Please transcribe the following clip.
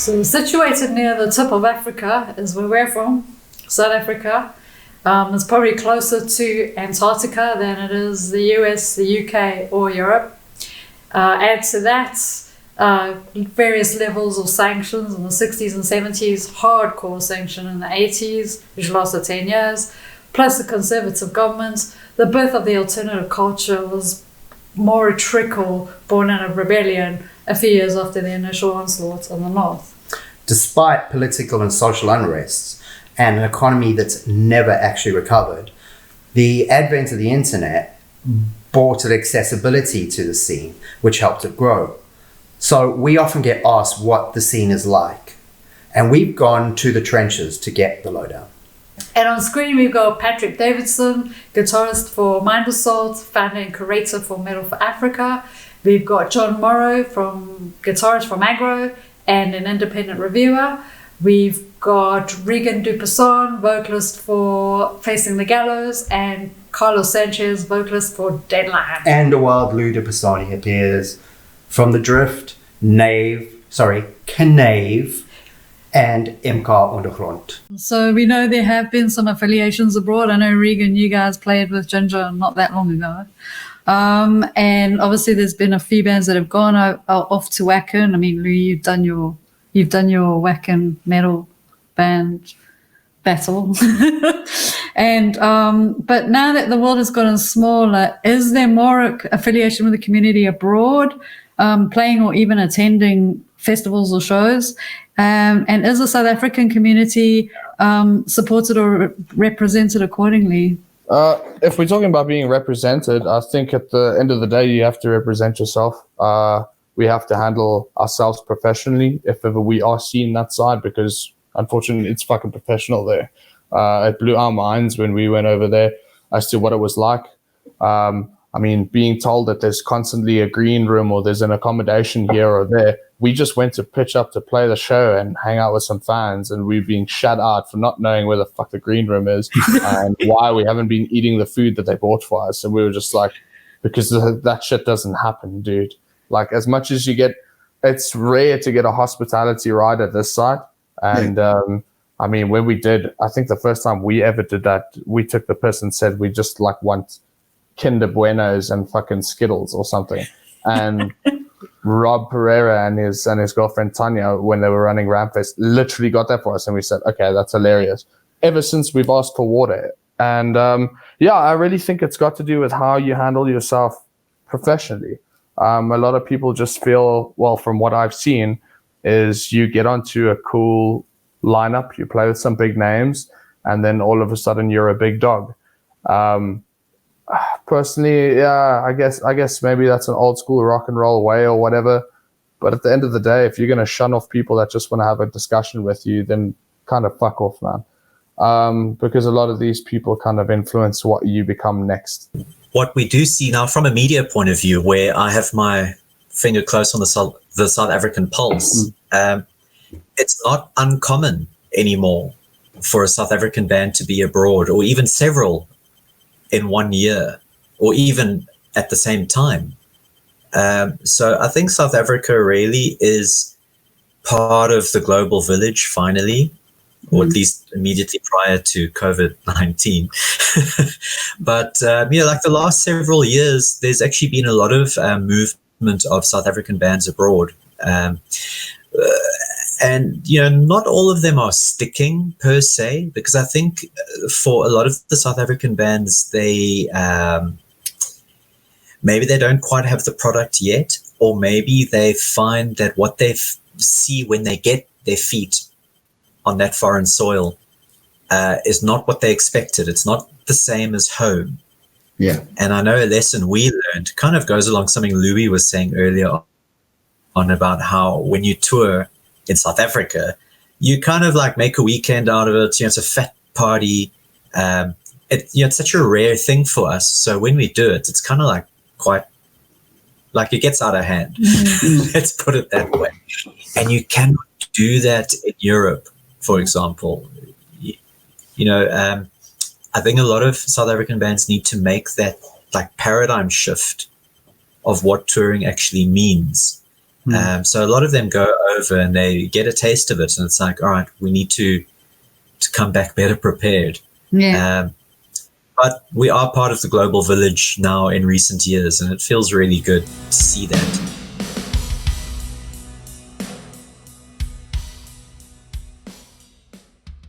So situated near the tip of Africa is where we're from, South Africa. It's probably closer to Antarctica than it is the US, the UK, or Europe. Add to that various levels of sanctions in the 60s and 70s, hardcore sanction in the 80s, which lasted 10 years, plus a conservative government. The birth of the alternative culture was more a trickle born out of rebellion a few years after the initial onslaught in the north. Despite political and social unrests and an economy that's never actually recovered, the advent of the internet brought an accessibility to the scene, which helped it grow. So we often get asked what the scene is like, and we've gone to the trenches to get the lowdown. And on screen we've got Patrick Davidson, guitarist for Mind Assault, founder and curator for Metal for Africa. We've got John Morrow, guitarist from Margo and an independent reviewer. We've got Reegan Buisson, vocalist for Facing the Gallows, and Carlos Sanches, vocalist for Deadline. And a wild Lou de Pisani appears from The Drift, Knave, and MK Undergrond. So we know there have been some affiliations abroad. I know Reegan, you guys played with Ginger not that long ago. And obviously there's been a few bands that have gone off to Wacken. I mean, Lou, you've done your Wacken metal band battle. And but now that the world has gotten smaller, is there more affiliation with the community abroad, playing or even attending festivals or shows? And is the South African community supported or represented accordingly? If we're talking about being represented, I think at the end of the day, you have to represent yourself. We have to handle ourselves professionally if ever we are seen that side, because unfortunately it's fucking professional there. It blew our minds when we went over there as to what it was like. I mean, being told that there's constantly a green room or there's an accommodation here or there. We just went to pitch up to play the show and hang out with some fans, and we're being shut out for not knowing where the fuck the green room is and why we haven't been eating the food that they bought for us. And we were just like, because that shit doesn't happen, dude. Like, as much as you get, it's rare to get a hospitality ride at this site. And I mean, when we did, I think the first time we ever did that, we took the piss and said we just like want Kinder Buenos and fucking Skittles or something. And Rob Pereira and his girlfriend Tanya, when they were running Ramfest, literally got that for us, and we said, okay, that's hilarious. Ever since, we've asked for water. And I really think it's got to do with how you handle yourself professionally. A lot of people just feel, well, from what I've seen, is you get onto a cool lineup, you play with some big names, and then all of a sudden you're a big dog. Personally, yeah, I guess maybe that's an old school rock and roll way or whatever. But at the end of the day, if you're going to shun off people that just want to have a discussion with you, then kind of fuck off, man. Because a lot of these people kind of influence what you become next. What we do see now from a media point of view, where I have my finger close on the South African pulse, it's not uncommon anymore for a South African band to be abroad, or even several in 1 year, or even at the same time. So I think South Africa really is part of the global village finally, or at least immediately prior to COVID-19. But, like the last several years, there's actually been a lot of movement of South African bands abroad. And, not all of them are sticking per se, because I think for a lot of the South African bands, they maybe they don't quite have the product yet, or maybe they find that what they see when they get their feet on that foreign soil is not what they expected. It's not the same as home. Yeah. And I know a lesson we learned kind of goes along something Louis was saying earlier on about how when you tour in South Africa, you kind of like make a weekend out of it. It's a fat party. It's such a rare thing for us. So when we do it, it's kind of like quite like it gets out of hand. Let's put it that way. And you cannot do that in Europe, for example. I think a lot of South African bands need to make that like paradigm shift of what touring actually means. So a lot of them go over and they get a taste of it, and it's like, all right, we need to come back better prepared. Yeah. But we are part of the global village now in recent years, and it feels really good to see that.